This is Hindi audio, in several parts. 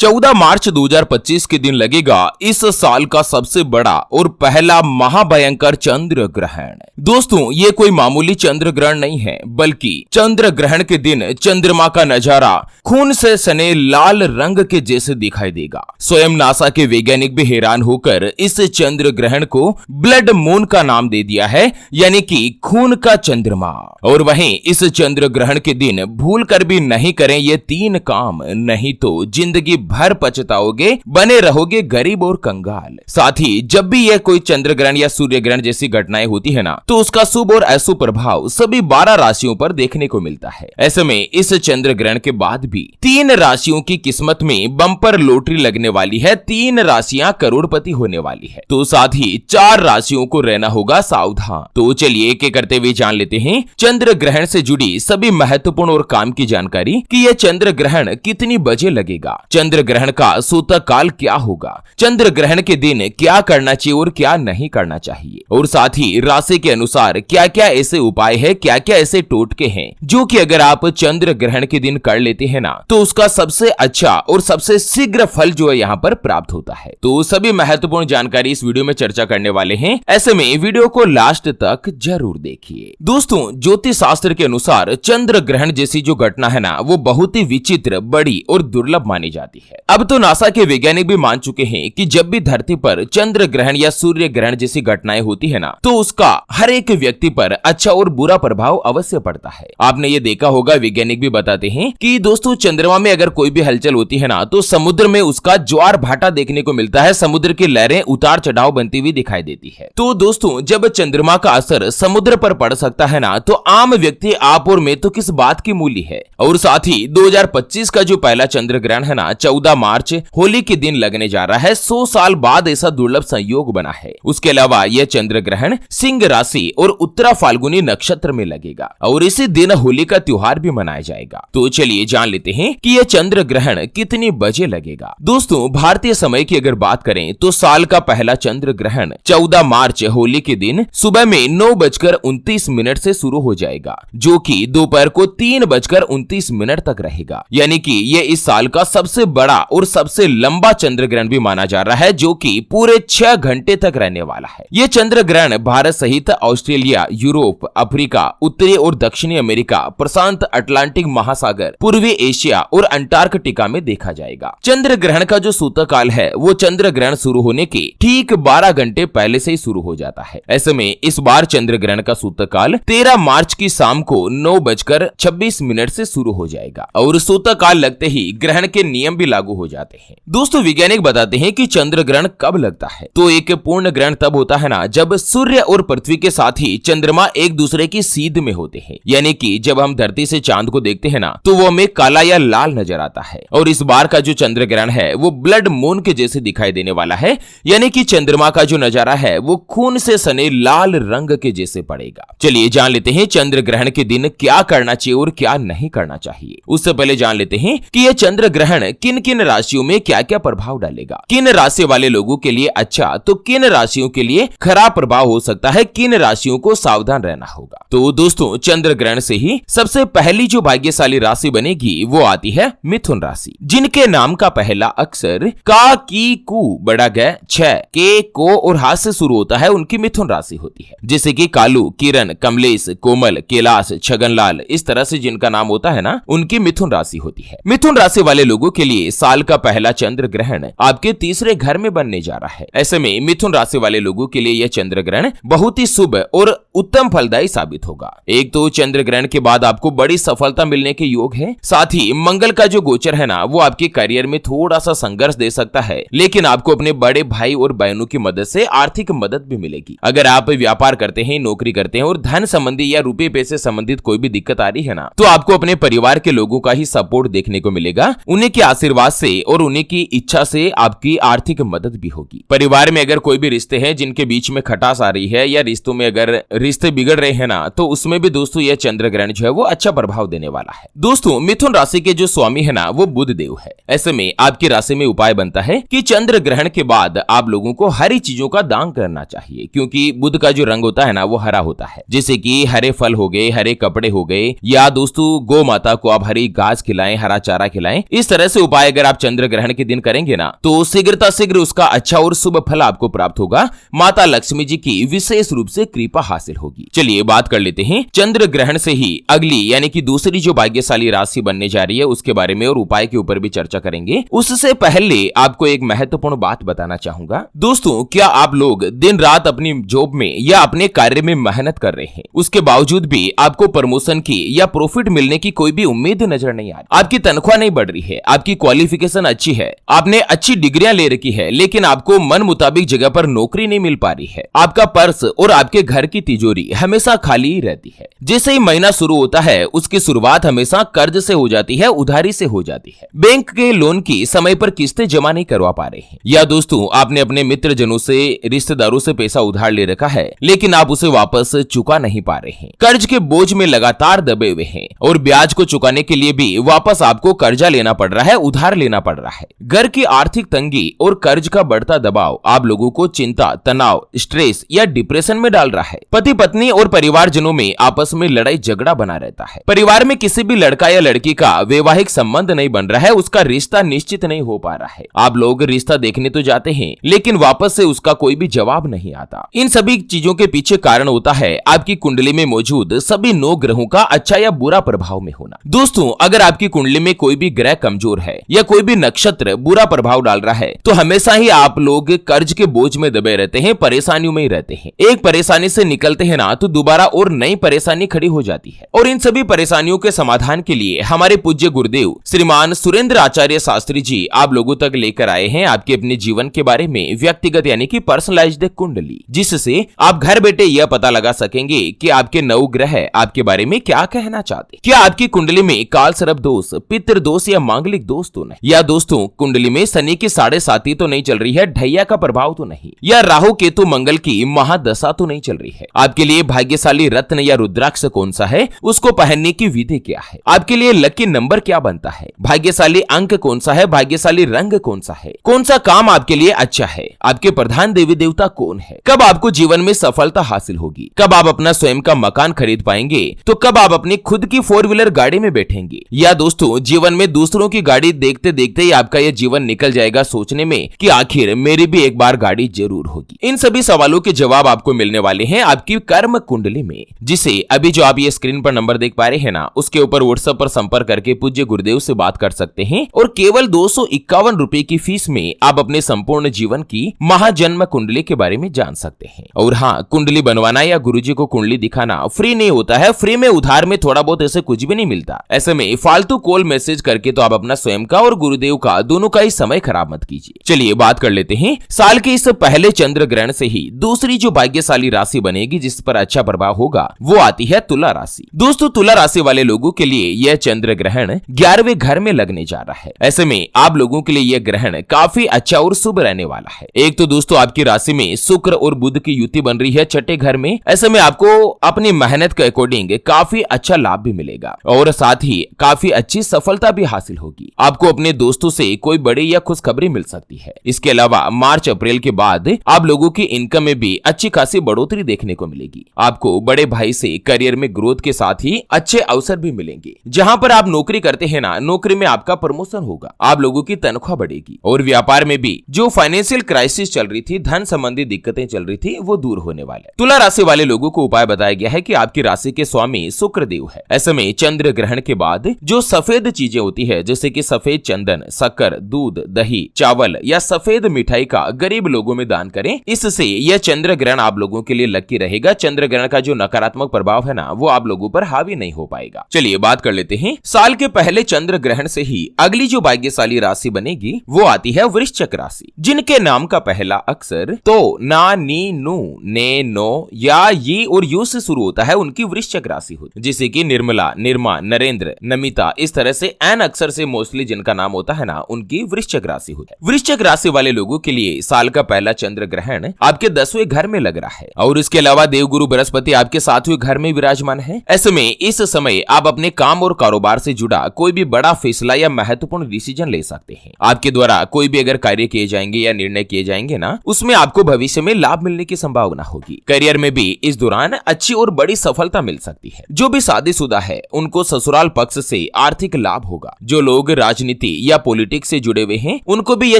14 मार्च 2025 के दिन लगेगा इस साल का सबसे बड़ा और पहला महाभयंकर चंद्र ग्रहण। दोस्तों, ये कोई मामूली चंद्र ग्रहण नहीं है, बल्कि चंद्र ग्रहण के दिन चंद्रमा का नजारा खून से सने लाल रंग के जैसे दिखाई देगा। स्वयं नासा के वैज्ञानिक भी हैरान होकर इस चंद्र ग्रहण को ब्लड मून का नाम दे दिया है, यानी कि खून का चंद्रमा। और वहीं इस चंद्र ग्रहण के दिन भूल कर भी नहीं करें ये 3 काम, नहीं तो जिंदगी भर पछताओगे, बने रहोगे गरीब और कंगाल। साथ ही जब भी यह कोई चंद्र ग्रहण या सूर्य ग्रहण जैसी घटनाएं होती है ना, तो उसका शुभ और अशुभ प्रभाव सभी 12 राशियों पर देखने को मिलता है। ऐसे में इस चंद्र ग्रहण के बाद भी 3 राशियों की किस्मत में बम्पर लॉटरी लगने वाली है, 3 राशियां करोड़पति होने वाली है। तो साथ ही 4 राशियों को रहना होगा सावधान। तो चलिए एक एक करते हुए जान लेते हैं चंद्र ग्रहण से जुड़ी सभी महत्वपूर्ण और काम की जानकारी कि यह चंद्र ग्रहण कितनी बजे लगेगा, चंद्र ग्रहण का सूतक काल क्या होगा, चंद्र ग्रहण के दिन क्या करना चाहिए और क्या नहीं करना चाहिए, और साथ ही राशि के अनुसार क्या क्या ऐसे उपाय है, क्या क्या ऐसे टोटके हैं जो कि अगर आप चंद्र ग्रहण के दिन कर लेते हैं ना, तो उसका सबसे अच्छा और सबसे शीघ्र फल जो है यहाँ पर प्राप्त होता है। तो सभी महत्वपूर्ण जानकारी इस वीडियो में चर्चा करने वाले हैं, ऐसे में वीडियो को लास्ट तक जरूर देखिए। दोस्तों, ज्योतिष शास्त्र के अनुसार चंद्र ग्रहण जैसी जो घटना है ना, वो बहुत ही विचित्र, बड़ी और दुर्लभ मानी जाती है। अब तो नासा के वैज्ञानिक भी मान चुके हैं कि जब भी धरती पर चंद्र ग्रहण या सूर्य ग्रहण जैसी घटनाएं होती है ना, तो उसका हर एक व्यक्ति पर अच्छा और बुरा प्रभाव अवश्य पड़ता है। आपने ये देखा होगा, वैज्ञानिक भी बताते हैं कि दोस्तों चंद्रमा में अगर कोई भी हलचल होती है ना, तो समुद्र में उसका ज्वार भाटा देखने को मिलता है, समुद्र की लहरें उतार चढ़ाव बनती हुई दिखाई देती है। तो दोस्तों, जब चंद्रमा का असर समुद्र पर पड़ सकता है ना, तो आम व्यक्ति आप और मैं तो किस बात की मूली है। और साथ ही 2025 का जो पहला चंद्र ग्रहण है ना, 14 मार्च होली के दिन लगने जा रहा है। 100 साल बाद ऐसा दुर्लभ संयोग बना है। उसके अलावा यह चंद्र ग्रहण सिंह राशि और उत्तरा फाल्गुनी नक्षत्र में लगेगा और इसी दिन होली का त्योहार भी मनाया जाएगा। तो चलिए जान लेते हैं कि यह चंद्र ग्रहण कितनी बजे लगेगा। दोस्तों, भारतीय समय की अगर बात करें तो साल का पहला चंद्र ग्रहण 14 मार्च होली के दिन सुबह में 9:29 से शुरू हो जाएगा, जो कि दोपहर को 3:29 तक रहेगा। यानी कि यह इस साल का सबसे बड़ा और सबसे लंबा चंद्र ग्रहण भी माना जा रहा है, जो कि पूरे 6 घंटे तक रहने वाला है। यह चंद्र ग्रहण भारत सहित ऑस्ट्रेलिया, यूरोप, अफ्रीका, उत्तरी और दक्षिणी अमेरिका, प्रशांत अटलांटिक महासागर, पूर्वी एशिया और अंटार्कटिका में देखा जाएगा। चंद्र ग्रहण का जो सूतक काल है, वो चंद्र ग्रहण शुरू होने के ठीक 12 घंटे पहले से ही शुरू हो जाता है। ऐसे में इस बार चंद्र ग्रहण का सूतक काल 13 मार्च की शाम को 9:26 से शुरू हो जाएगा और सूतक काल लगते ही ग्रहण के नियम भी लागू हो जाते हैं। दोस्तों, वैज्ञानिक बताते हैं कि चंद्र ग्रहण कब लगता है, तो एक पूर्ण ग्रहण तब होता है ना, जब सूर्य और पृथ्वी के साथ ही चंद्रमा एक दूसरे की सीध में होते हैं। यानी कि जब हम धरती से चांद को देखते हैं ना, तो वो हमें काला या लाल नजर आता है। और इस बार का जो चंद्र ग्रहण है, वो ब्लड मून के जैसे दिखाई देने वाला है, यानी कि चंद्रमा का जो नजारा है, वो खून से सने लाल रंग के जैसे पड़ेगा। चलिए जान लेते हैं चंद्र ग्रहण के दिन क्या करना चाहिए और क्या नहीं करना चाहिए। उससे पहले जान लेते हैं कि यह चंद्र ग्रहण किन किन राशियों में क्या क्या प्रभाव डालेगा, किन राशि वाले लोगों के लिए अच्छा तो किन राशियों के लिए खराब प्रभाव हो सकता है, किन राशियों को सावधान रहना होगा। तो दोस्तों, चंद्र ग्रहण से ही सबसे पहली जो भाग्यशाली राशि बनेगी वो आती है मिथुन राशि, जिनके नाम का पहला अक्षर का, की, कु, बड़ा ग, छ, के, को और हाथ से शुरू होता है, उनकी मिथुन राशि होती है। जैसे कि कालू, किरण, कमलेश, कोमल, कैलाश, छगनलाल, इस तरह से जिनका नाम होता है ना, उनकी मिथुन राशि होती है। मिथुन राशि वाले लोगों के लिए साल का पहला चंद्र ग्रहण आपके तीसरे घर में बनने जा रहा है। ऐसे में मिथुन राशि वाले लोगों के लिए यह चंद्र ग्रहण बहुत ही शुभ और उत्तम फलदायी साबित होगा। एक तो चंद्र ग्रहण के बाद आपको बड़ी सफलता मिलने के योग है, साथ ही मंगल का जो गोचर है ना, वो आपके करियर में थोड़ा सा संघर्ष दे सकता है, लेकिन आपको अपने बड़े भाई और बहनों की मदद से आर्थिक मदद भी मिलेगी। अगर आप व्यापार करते हैं, नौकरी करते हैं और धन संबंधी या रुपए पैसे संबंधित कोई भी दिक्कत आ रही है ना, तो आपको अपने परिवार के लोगों का ही सपोर्ट देखने को मिलेगा। उन्हीं के आशीर्वाद से और उन्हीं की इच्छा से आपकी आर्थिक मदद भी होगी। परिवार में अगर कोई भी रिश्ते हैं जिनके बीच में खटास आ रही है या रिश्तों में अगर रिश्ते बिगड़ रहे हैं ना, तो उसमें भी दोस्तों यह चंद्र ग्रहण जो है वो अच्छा प्रभाव देने वाला है। दोस्तों, मिथुन राशि के जो स्वामी है ना, वो बुध देव है। ऐसे में आपकी राशि में उपाय बनता है कि चंद्र ग्रहण के बाद आप लोगों को हरी चीजों का दान करना चाहिए, क्योंकि बुध का जो रंग होता है ना, वो हरा होता है। जैसे कि हरे फल हो गए, हरे कपड़े हो गए, या दोस्तों गौ माता को आप हरी घास खिलाएं, हरा चारा खिलाएं। इस तरह से उपाय उपाय अगर आप चंद्र ग्रहण के दिन करेंगे ना तो शीघ्र उसका अच्छा और शुभ फल आपको प्राप्त होगा। माता लक्ष्मी जी की विशेष रूप से कृपा हासिल होगी। चलिए बात कर लेते हैं चंद्र ग्रहण से ही अगली यानी कि दूसरी जो भाग्यशाली राशि बनने जा रही है उसके बारे में और उपाय के ऊपर भी चर्चा करेंगे। उससे पहले आपको एक महत्वपूर्ण बात बताना चाहूंगा। दोस्तों, क्या आप लोग दिन रात अपनी जॉब में या अपने कार्य में मेहनत कर रहे हैं, उसके बावजूद भी आपको प्रमोशन की या प्रॉफिट मिलने की कोई भी उम्मीद नजर नहीं आ रही? आपकी तनख्वाह नहीं बढ़ रही है, आपकी क्वालिफिकेशन अच्छी है, आपने अच्छी डिग्रियां ले रखी है, लेकिन आपको मन मुताबिक जगह पर नौकरी नहीं मिल पा रही है। आपका पर्स और आपके घर की तिजोरी हमेशा खाली ही रहती है। जैसे ही महीना शुरू होता है उसकी शुरुआत हमेशा कर्ज से हो जाती है, उधारी से हो जाती है। बैंक के लोन की समय पर किस्तें जमा नहीं करवा पा रहे हैं, या दोस्तों आपने अपने मित्र जनों से, रिश्तेदारों से पैसा उधार ले रखा है लेकिन आप उसे वापस चुका नहीं पा रहे हैं। कर्ज के बोझ में लगातार दबे हुए हैं और ब्याज को चुकाने के लिए भी वापस आपको कर्जा लेना पड़ रहा है, उधार लेना पड़ रहा है। घर की आर्थिक तंगी और कर्ज का बढ़ता दबाव आप लोगों को चिंता, तनाव, स्ट्रेस या डिप्रेशन में डाल रहा है। पति पत्नी और परिवारजनों में आपस में लड़ाई झगड़ा बना रहता है। परिवार में किसी भी लड़का या लड़की का वैवाहिक संबंध नहीं बन रहा है, उसका रिश्ता निश्चित नहीं हो पा रहा है। आप लोग रिश्ता देखने तो जाते हैं लेकिन वापस से उसका कोई भी जवाब नहीं आता। इन सभी चीजों के पीछे कारण होता है आपकी कुंडली में मौजूद सभी 9 ग्रहों का अच्छा या बुरा प्रभाव में होना। दोस्तों, अगर आपकी कुंडली में कोई भी ग्रह कमजोर है या कोई भी नक्षत्र बुरा प्रभाव डाल रहा है तो हमेशा ही आप लोग कर्ज के बोझ में दबे रहते हैं, परेशानियों में ही रहते हैं। एक परेशानी से निकलते हैं ना तो दोबारा और नई परेशानी खड़ी हो जाती है। और इन सभी परेशानियों के समाधान के लिए हमारे पूज्य गुरुदेव श्रीमान सुरेंद्र आचार्य शास्त्री जी आप लोगों तक लेकर आए हैं आपके अपने जीवन के बारे में व्यक्तिगत यानी कि पर्सनलाइज्ड कुंडली, जिससे आप घर बैठे यह पता लगा सकेंगे कि आपके 9 ग्रह आपके बारे में क्या कहना चाहते। क्या आपकी कुंडली में काल सर्प दोष, पितृ दोष या मांगलिक दोष तो नहीं, या दोस्तों कुंडली में शनि की 7.5 तो नहीं चल रही है, ढैया का प्रभाव तो नहीं, या राहु केतु मंगल की महादशा तो नहीं चल रही है। आपके लिए भाग्यशाली रत्न या रुद्राक्ष कौन सा है, उसको पहनने की विधि क्या है, आपके लिए लकी नंबर क्या बनता है, भाग्यशाली अंक कौन सा है, भाग्यशाली रंग कौन सा है, कौन सा काम आपके लिए अच्छा है, आपके प्रधान देवी देवता कौन है, कब आपको जीवन में सफलता हासिल होगी, कब आप अपना स्वयं का मकान खरीद पाएंगे, तो कब आप अपनी खुद की 4 व्हीलर गाड़ी में बैठेंगे, या दोस्तों जीवन में दूसरों की गाड़ी देखते देखते ही आपका यह जीवन निकल जाएगा सोचने में कि आखिर मेरी भी एक बार गाड़ी जरूर होगी। इन सभी सवालों के जवाब आपको मिलने वाले हैं आपकी कर्म कुंडली में, जिसे अभी जो आप ये स्क्रीन पर नंबर देख पा रहे हैं ना उसके ऊपर व्हाट्सएप पर संपर्क करके पूज्य गुरुदेव से बात कर सकते हैं और केवल 251 रुपए की फीस में आप अपने संपूर्ण जीवन की महाजन्म कुंडली के बारे में जान सकते हैं। और हाँ, कुंडली बनवाना या गुरुजी को कुंडली दिखाना फ्री नहीं होता है, फ्री में उधार में थोड़ा बहुत ऐसे कुछ भी नहीं मिलता। ऐसे में फालतू कॉल मैसेज करके तो आप अपना स्वयं का और गुरुदेव का दोनों का ही समय खराब मत कीजिए। चलिए बात कर लेते हैं साल के इस पहले चंद्र ग्रहण से ही दूसरी जो भाग्यशाली राशि बनेगी जिस पर अच्छा प्रभाव होगा वो आती है तुला राशि। दोस्तों, तुला राशि वाले लोगों के लिए यह चंद्र ग्रहण 11वें घर में लगने जा रहा है। ऐसे में आप लोगों के लिए यह ग्रहण काफी अच्छा और शुभ रहने वाला है। एक तो दोस्तों आपकी राशि में शुक्र और बुध की युति बन रही है 6ठे घर में। ऐसे में आपको अपनी मेहनत के अकॉर्डिंग काफी अच्छा लाभ भी मिलेगा और साथ ही काफी अच्छी सफलता भी हासिल होगी। आपको अपने दोस्तों से कोई बड़ी या खुशखबरी मिल सकती है। इसके अलावा मार्च अप्रैल के बाद आप लोगों की इनकम में भी अच्छी खासी बढ़ोतरी देखने को मिलेगी। आपको बड़े भाई से करियर में ग्रोथ के साथ ही अच्छे अवसर भी मिलेंगे। जहां पर आप नौकरी करते हैं ना, नौकरी में आपका प्रमोशन होगा, आप लोगों की तनख्वाह बढ़ेगी और व्यापार में भी जो फाइनेंशियल क्राइसिस चल रही थी, धन संबंधी दिक्कतें चल रही थी, वो दूर होने वाले। तुला राशि वाले लोगों को उपाय बताया गया है कि आपकी राशि के स्वामी शुक्र देव है। ऐसे में चंद्र ग्रहण के बाद जो सफेद चीजें होती है जैसे कि सफेद चंदन, शक्कर, दूध, दही, चावल या सफेद मिठाई का गरीब लोगों में दान करें। इससे यह चंद्र ग्रहण आप लोगों के लिए लकी रहेगा। चंद्र ग्रहण का जो नकारात्मक प्रभाव है ना वो आप लोगों पर हावी नहीं हो पाएगा। चलिए बात कर लेते हैं साल के पहले चंद्र ग्रहण से ही अगली जो भाग्यशाली राशि बनेगी वो आती है वृश्चिक राशि, जिनके नाम का पहला अक्षर तो, ना, नी, नु, ने, नो या ये और यू से शुरू होता है, उनकी वृश्चिक राशि होती है। जैसे कि निर्मला, निर्मा, नरेंद्र, नमिता, इस तरह से एन अक्षर से मोस्टली जिनका नाम होता है ना उनकी वृश्चिक राशि होती है। वृश्चिक राशि वाले लोगों के लिए साल का पहला चंद्र ग्रहण आपके 10वें घर में लग रहा है और इसके अलावा देवगुरु बृहस्पति आपके 7वें घर में विराजमान है। ऐसे में इस समय आप अपने काम और कारोबार से जुड़ा कोई भी बड़ा फैसला या महत्वपूर्ण डिसीजन ले सकते हैं। आपके द्वारा कोई भी अगर कार्य किए जाएंगे या निर्णय किए जाएंगे ना, उसमें आपको भविष्य में लाभ मिलने की संभावना होगी। करियर में भी इस दौरान अच्छी और बड़ी सफलता मिल सकती है। जो भी शादीशुदा है उनको ससुराल पक्ष से आर्थिक लाभ होगा। जो लोग राजनीति राजनीति या पॉलिटिक्स से जुड़े हुए हैं उनको भी यह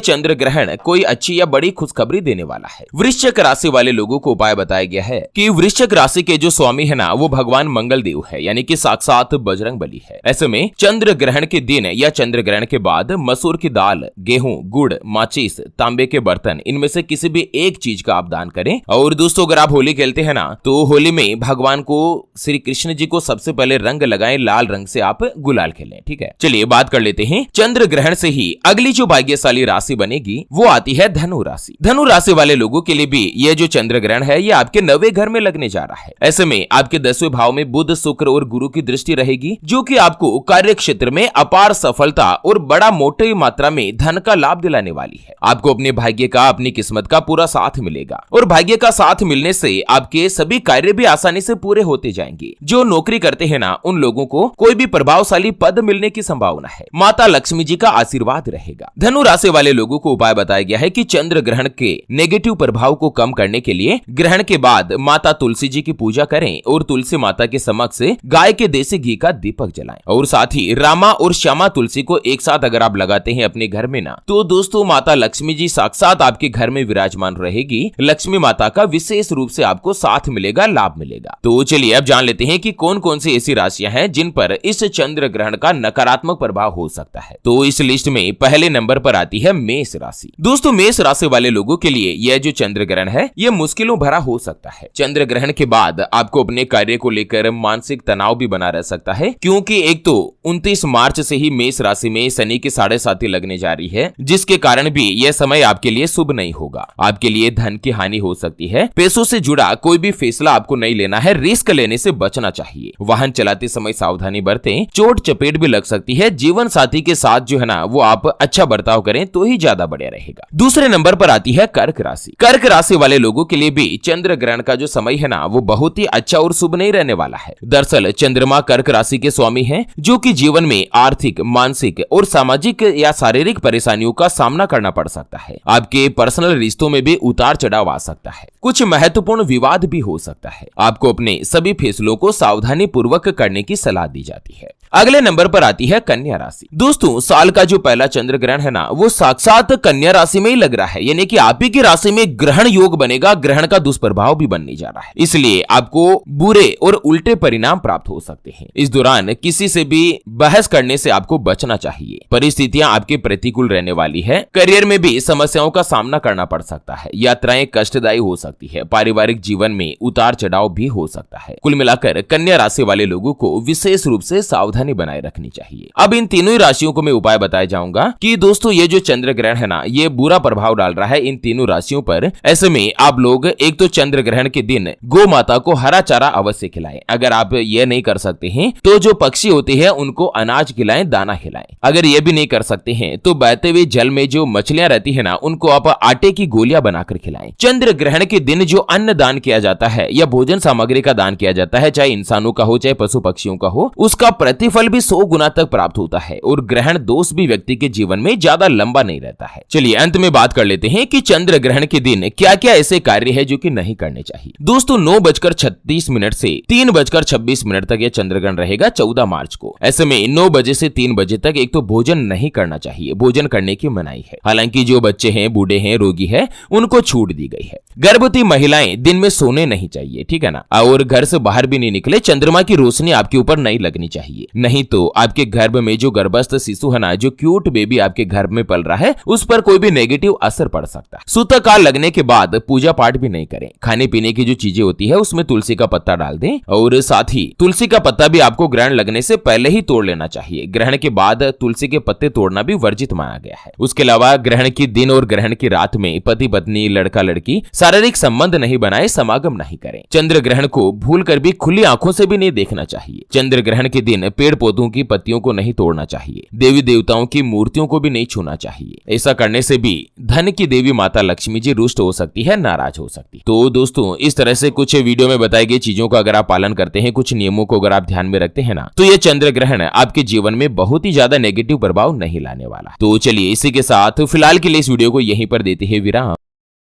चंद्र ग्रहण कोई अच्छी या बड़ी खुशखबरी देने वाला है। वृश्चिक राशि वाले लोगों को उपाय बताया गया है कि वृश्चिक राशि के जो स्वामी है ना वो भगवान मंगल देव है, यानी कि साक्षात बजरंग बली है। ऐसे में चंद्र ग्रहण के दिन या चंद्र ग्रहण के बाद मसूर की दाल, गेहूं, गुड़, माचिस, तांबे के बर्तन, इनमें से किसी भी एक चीज का आप दान करें। और दोस्तों अगर आप होली खेलते हैं ना तो होली में भगवान को, श्री कृष्ण जी को सबसे पहले रंग लगाएं, लाल रंग से आप गुलाल खेलें। ठीक है, चलिए बात कर लेते हैं चंद्र ग्रहण से ही अगली जो भाग्यशाली राशि बनेगी वो आती है धनु राशि। धनु राशि वाले लोगों के लिए भी ये जो चंद्र ग्रहण है ये आपके 9वें घर में लगने जा रहा है। ऐसे में आपके 10वें भाव में बुध, शुक्र और गुरु की दृष्टि रहेगी, जो कि आपको कार्य क्षेत्र में अपार सफलता और बड़ा मोटी मात्रा में धन का लाभ दिलाने वाली है। आपको अपने भाग्य का, अपनी किस्मत का पूरा साथ मिलेगा और भाग्य का साथ मिलने से आपके सभी कार्य भी आसानी से पूरे होते जाएंगे। जो नौकरी करते हैं ना उन लोगों को कोई भी प्रभावशाली पद मिलने की संभावना है। माता लक्ष्मी जी का आशीर्वाद रहेगा। धनु राशि वाले लोगों को उपाय बताया गया है कि चंद्र ग्रहण के नेगेटिव प्रभाव को कम करने के लिए ग्रहण के बाद माता तुलसी जी की पूजा करें और तुलसी माता के समक्ष गाय के देसी घी का दीपक जलाएं। और साथ ही रामा और श्यामा तुलसी को एक साथ अगर आप लगाते हैं अपने घर में ना तो दोस्तों माता लक्ष्मी जी साक्षात आपके घर में विराजमान रहेगी। लक्ष्मी माता का विशेष रूप से आपको साथ मिलेगा, लाभ मिलेगा। तो चलिए अब जान लेते हैं कि कौन कौन सी ऐसी राशियां हैं जिन पर इस चंद्र ग्रहण का नकारात्मक प्रभाव हो सकता है। तो इस लिस्ट में पहले नंबर पर आती है मेष राशि। दोस्तों मेष राशि वाले लोगों के लिए यह जो चंद्र ग्रहण है यह मुश्किलों भरा हो सकता है। चंद्र ग्रहण के बाद आपको अपने कार्य को लेकर मानसिक तनाव भी बना रह सकता है, क्योंकि एक तो 29 मार्च से ही मेष राशि में शनि की 7.5 लगने जा रही है, जिसके कारण भी यह समय आपके लिए शुभ नहीं होगा। आपके लिए धन की हानि हो सकती है। पैसों से जुड़ा कोई भी फैसला आपको नहीं लेना है, रिस्क लेने से बचना चाहिए। वाहन चलाते समय सावधानी बरतें, चोट चपेट भी लग सकती है। जीवन साथी के साथ जो है ना वो आप अच्छा बर्ताव करें तो ही ज्यादा बढ़िया रहेगा। दूसरे नंबर पर आती है कर्क राशि। कर्क राशि वाले लोगों के लिए भी चंद्र ग्रहण का जो समय है ना वो बहुत ही अच्छा और शुभ नहीं रहने वाला है। दरअसल चंद्रमा कर्क राशि के स्वामी हैं, जो कि जीवन में आर्थिक, मानसिक और सामाजिक या शारीरिक परेशानियों का सामना करना पड़ सकता है। आपके पर्सनल रिश्तों में भी उतार चढ़ाव आ सकता है। कुछ महत्वपूर्ण विवाद भी हो सकता है। आपको अपने सभी फैसलों को सावधानी पूर्वक करने की सलाह दी जाती है। अगले नंबर पर आती है कन्या राशि। दोस्तों साल का जो पहला चंद्र ग्रहण है ना वो साक्षात कन्या राशि में ही लग रहा है, यानी कि आप ही की राशि में ग्रहण योग बनेगा। ग्रहण का दुष्प्रभाव भी बनने जा रहा है, इसलिए आपको बुरे और उल्टे परिणाम प्राप्त हो सकते हैं। इस दौरान किसी से भी बहस करने से आपको बचना चाहिए। परिस्थितियां आपके प्रतिकूल रहने वाली है। करियर में भी समस्याओं का सामना करना पड़ सकता है। यात्राएं कष्टदायी हो सकती है। पारिवारिक जीवन में उतार चढ़ाव भी हो सकता है। कुल मिलाकर कन्या राशि वाले लोगों को विशेष रूप से सावधानी बनाए रखनी चाहिए। अब इन तीनों ही राशियों को मैं उपाय बताया जाऊंगा कि दोस्तों ये जो चंद्र ग्रहण है ना ये बुरा प्रभाव डाल रहा है इन तीनों राशियों पर। ऐसे में आप लोग एक तो चंद्र ग्रहण के दिन गौ माता को हरा चारा अवश्य खिलाएं। अगर आप ये नहीं कर सकते हैं तो जो पक्षी होते हैं उनको अनाज खिलाएं, दाना खिलाएं। अगर ये भी नहीं कर सकते हैं तो बहते हुए जल में जो मछलियां रहती है ना उनको आप आटे की गोलियां बनाकर खिलाएं। चंद्र ग्रहण के दिन जो अन्न दान किया जाता है या भोजन सामग्री का दान किया जाता है, चाहे इंसानों का हो चाहे पशु पक्षियों का हो, उसका प्रतिफल भी 100 गुना तक प्राप्त होता है और ग्रहण दोष भी व्यक्ति के जीवन में ज्यादा लंबा नहीं रहता है। चलिए अंत में बात कर लेते हैं कि चंद्र ग्रहण के दिन क्या क्या ऐसे कार्य है जो कि नहीं करने चाहिए। दोस्तों 9:36 से 3:26 तक यह चंद्र ग्रहण रहेगा 14 मार्च को। ऐसे में 9 बजे से 3 बजे तक एक तो भोजन नहीं करना चाहिए, भोजन करने की मनाही है। हालांकि जो बच्चे हैं, बूढ़े हैं, रोगी है उनको छूट दी गई है। गर्भवती महिलाएं दिन में सोने नहीं चाहिए, ठीक है ना, और घर से बाहर भी नहीं निकले। चंद्रमा की रोशनी आपके ऊपर नहीं लगनी चाहिए, नहीं तो आपके गर्भ में जो गर्भस्थ शिशु है ना, जो क्यूट बेबी आपके गर्भ में पल रहा है, उस पर कोई भी नेगेटिव असर पड़ सकता है। सूतक काल लगने के बाद पूजा पाठ भी नहीं करें। खाने पीने की जो चीजें होती है उसमें तुलसी का पत्ता डाल दें और साथ ही तुलसी का पत्ता भी आपको ग्रहण लगने से पहले ही तोड़ लेना चाहिए। ग्रहण के बाद तुलसी के पत्ते तोड़ना भी वर्जित माना गया है। उसके अलावा ग्रहण के दिन और ग्रहण की रात में पति पत्नी, लड़का लड़की शारीरिक संबंध नहीं बनाए, समागम नहीं करें। चंद्र ग्रहण को भूलकर भी खुली आंखों से भी नहीं देखना चाहिए। चंद्र ग्रहण के दिन पेड़ पौधों की पत्तियों को नहीं तोड़ना चाहिए। देवी देवताओं की मूर्तियों को भी नहीं छूना चाहिए। ऐसा करने से भी धन की देवी माता लक्ष्मी जी रुष्ट हो सकती है, नाराज हो सकती है। तो दोस्तों इस तरह से कुछ वीडियो में बताई गई चीजों का अगर आप पालन करते हैं, कुछ नियमों को अगर आप ध्यान में रखते हैं ना, तो ये चंद्र ग्रहण आपके जीवन में बहुत ही ज्यादा नेगेटिव प्रभाव नहीं लाने वाला। तो चलिए इसी के साथ फिलहाल के लिए इस वीडियो को यहीं पर देते हैं विराम।